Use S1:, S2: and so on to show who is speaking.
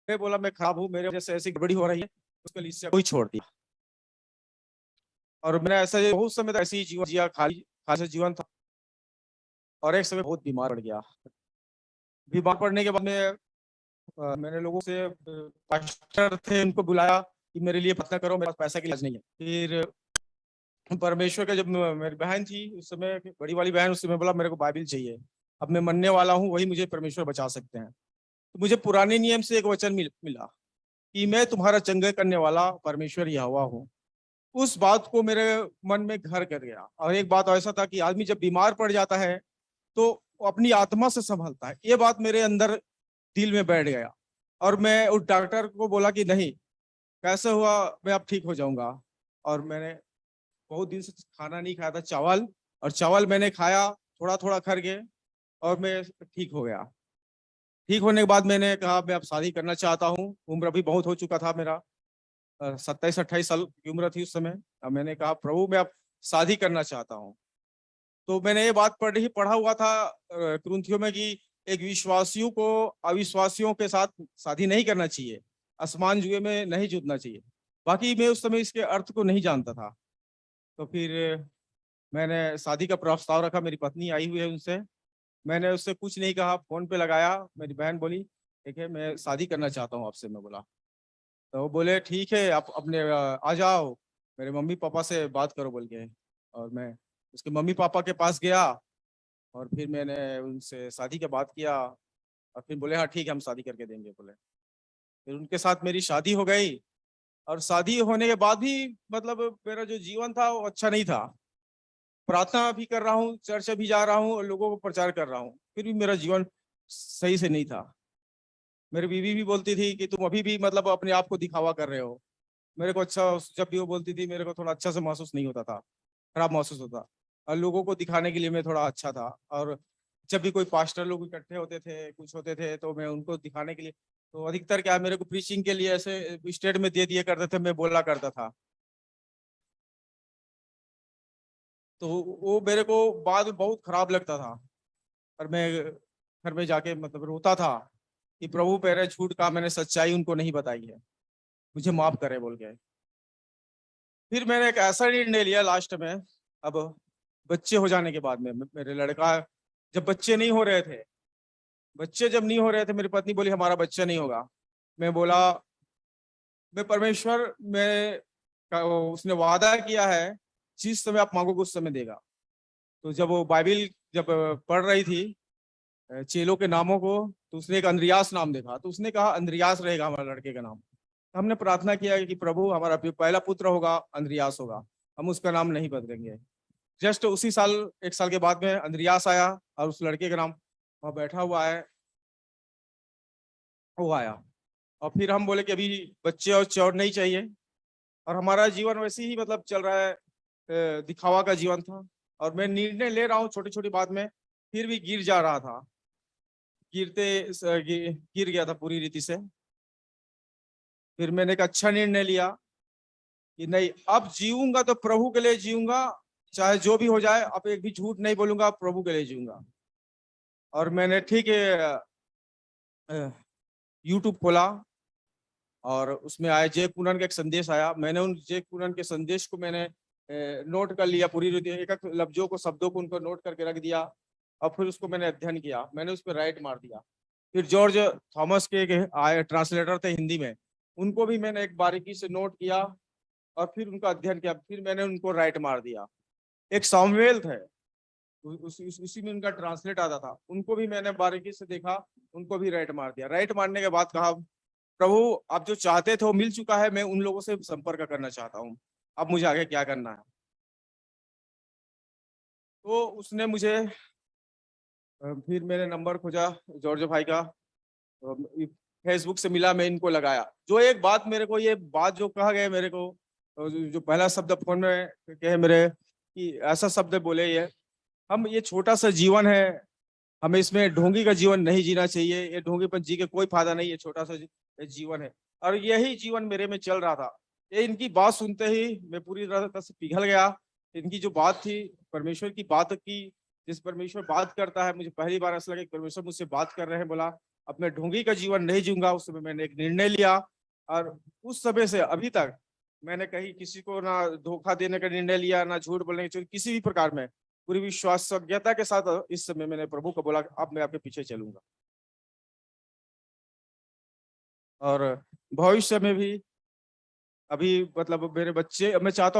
S1: मैं बोला मैं खराब हूँ, मेरे वजह से ऐसी गड़बड़ी हो रही है, उसके लिए इससे कोई छोड़ दिया। और मैंने ऐसा बहुत समय तक ऐसे ही जीवन जिया, खाली खाली से जीवन था। और एक समय बहुत बीमार पड़ गया। बीमार पड़ने के बाद में मैंने लोगों से पास्टर थे उनको बुलाया कि मेरे लिए प्रार्थना करो, मेरे पास पैसा की इलाज नहीं है। फिर परमेश्वर का, जब मेरी बहन थी उस समय, बड़ी वाली बहन, उस समय बोला मेरे को बाइबिल चाहिए, अब मैं मरने वाला हूँ, वही मुझे परमेश्वर बचा सकते हैं। तो मुझे पुराने नियम से एक वचन मिला कि मैं तुम्हारा चंगा करने वाला परमेश्वर यहोवा हूँ। उस बात को मेरे मन में घर कर गया। और एक बात ऐसा था कि आदमी जब बीमार पड़ जाता है तो अपनी आत्मा से संभलता है, ये बात मेरे अंदर दिल में बैठ गया। और मैं उस डॉक्टर को बोला कि नहीं, कैसे हुआ, मैं अब ठीक हो जाऊंगा। और मैंने बहुत दिन से खाना नहीं खाया था, चावल, और चावल मैंने खाया थोड़ा थोड़ा करके, और मैं ठीक हो गया। ठीक होने के बाद मैंने कहा मैं अब शादी करना चाहता हूँ। उम्र अभी बहुत हो चुका था मेरा, 27-28 साल की उम्र थी उस समय। अब मैंने कहा प्रभु मैं अब शादी करना चाहता हूँ। तो मैंने ये बात पढ़ा हुआ था कुरिन्थियों में कि एक विश्वासियों को अविश्वासियों के साथ शादी नहीं करना चाहिए, आसमान जुए में नहीं जूतना चाहिए। बाकी मैं उस समय इसके अर्थ को नहीं जानता था। तो फिर मैंने शादी का प्रस्ताव रखा, मेरी पत्नी आई हुई है उनसे। मैंने उससे कुछ नहीं कहा, फोन पे लगाया, मेरी बहन बोली ठीक है मैं शादी करना चाहता हूँ आपसे। मैं बोला, तो वो बोले ठीक है आप अपने आ जाओ, मेरे मम्मी पापा से बात करो बोल के। और मैं उसके मम्मी पापा के पास गया, और फिर मैंने उनसे शादी की बात किया। और फिर बोले हाँ ठीक है हम शादी करके देंगे बोले। फिर उनके साथ मेरी शादी हो गई। और शादी होने के बाद भी मतलब मेरा जो जीवन था वो अच्छा नहीं था। प्रार्थना भी कर रहा हूँ, चर्च भी जा रहा हूँ, और लोगों को प्रचार कर रहा हूँ, फिर भी मेरा जीवन सही से नहीं था। मेरी बीवी भी बोलती थी कि तुम अभी भी मतलब अपने आप को दिखावा कर रहे हो। मेरे को अच्छा, जब भी वो बोलती थी मेरे को थोड़ा अच्छा से महसूस नहीं होता था, खराब महसूस होता। और लोगों को दिखाने के लिए मैं थोड़ा अच्छा था। और जब भी कोई पास्टर लोग इकट्ठे होते थे, कुछ होते थे, तो मैं उनको दिखाने के लिए, तो अधिकतर क्या मेरे को प्रीचिंग के लिए ऐसे स्टेट में दे दिए करते थे, मैं बोला करता था। तो वो मेरे को बाद में बहुत खराब लगता था। और मैं घर में जाके मतलब रोता था कि प्रभु मेरे झूठ का मैंने सच्चाई उनको नहीं बताई है, मुझे माफ करे बोल के। फिर मैंने एक ऐसा निर्णय लिया लास्ट में, अब बच्चे हो जाने के बाद में, मेरे लड़का, जब बच्चे नहीं हो रहे थे, बच्चे जब नहीं हो रहे थे, मेरी पत्नी बोली हमारा बच्चा नहीं होगा। मैं बोला मैं परमेश्वर में उसने वादा किया है, जिस समय आप मांगोगे उस समय देगा। तो जब वो बाइबिल जब पढ़ रही थी चेलों के नामों को, तो उसने एक अंद्रियास नाम देखा, तो उसने कहा अंद्रियास रहेगा हमारे लड़के का नाम। हमने प्रार्थना किया कि प्रभु हमारा पहला पुत्र होगा अंद्रियास होगा, हम उसका नाम नहीं बदलेंगे। जस्ट उसी साल, एक साल के बाद में अंद्रियास आया, और उस लड़के का नाम वहाँ बैठा हुआ है, वो आया। और फिर हम बोले कि अभी बच्चे और चौर नहीं चाहिए। और हमारा जीवन वैसे ही मतलब चल रहा है, दिखावा का जीवन था। और मैं निर्णय ले रहा हूँ छोटी छोटी बात में, फिर भी गिर जा रहा था, गिर गया था पूरी रीति से। फिर मैंने एक अच्छा निर्णय लिया कि नहीं, अब जीऊंगा तो प्रभु के लिए जीऊंगा, चाहे जो भी हो जाए, अब एक भी झूठ नहीं बोलूंगा, प्रभु के लिए जीऊंगा। और मैंने ठीक है यूट्यूब खोला, और उसमें आया जय पूनन का एक संदेश आया। मैंने उन जय पूनन के संदेश को मैंने नोट कर लिया, पूरी रीति एक एक लफ्जों को, शब्दों को उनको नोट करके रख दिया। और फिर उसको मैंने अध्ययन किया, मैंने उस पर राइट मार दिया। फिर जॉर्ज थॉमस के आए ट्रांसलेटर थे हिंदी में, उनको भी मैंने एक बारीकी से नोट किया, और फिर उनका अध्ययन किया, फिर मैंने उनको राइट मार दिया। एक सामुएल थे, उसी में उनका ट्रांसलेट आता था, उनको भी मैंने बारीकी से देखा, उनको भी राइट मार दिया। राइट मारने के बाद कहा प्रभु आप जो चाहते थे वो मिल चुका है, मैं उन लोगों से संपर्क करना चाहता हूँ, अब मुझे आगे क्या करना है। तो उसने मुझे फिर मैंने नंबर खोजा जॉर्ज भाई का, फेसबुक से मिला, मैं इनको लगाया। जो एक बात मेरे को, ये बात जो कहा गया मेरे को, जो पहला शब्द फोन में कहे मेरे, कि ऐसा शब्द बोले ये, हम ये छोटा सा जीवन है, हमें इसमें ढोंगी का जीवन नहीं जीना चाहिए, ये ढोंगीपन जी के कोई फायदा नहीं है, छोटा सा जीवन है। और यही जीवन मेरे में चल रहा था। ये इनकी बात सुनते ही मैं पूरी तरह से पिघल गया। इनकी जो बात थी, परमेश्वर की बात की, जिस परमेश्वर बात करता है, मुझे पहली बार ऐसा लगा कि परमेश्वर मुझसे बात कर रहे हैं। बोला अपने ढोंगी का जीवन नहीं जीऊंगा। उस समय मैंने एक निर्णय लिया और उस समय से अभी तक मैंने कहीं किसी को ना धोखा देने का निर्णय लिया, ना झूठ बोलने के, किसी भी प्रकार में पूरी विश्वासयोग्यता के साथ इस समय मैंने प्रभु को बोला अब मैं आपके पीछे चलूंगा। और भविष्य में भी अभी मतलब मेरे बच्चे, मैं चाहता हूँ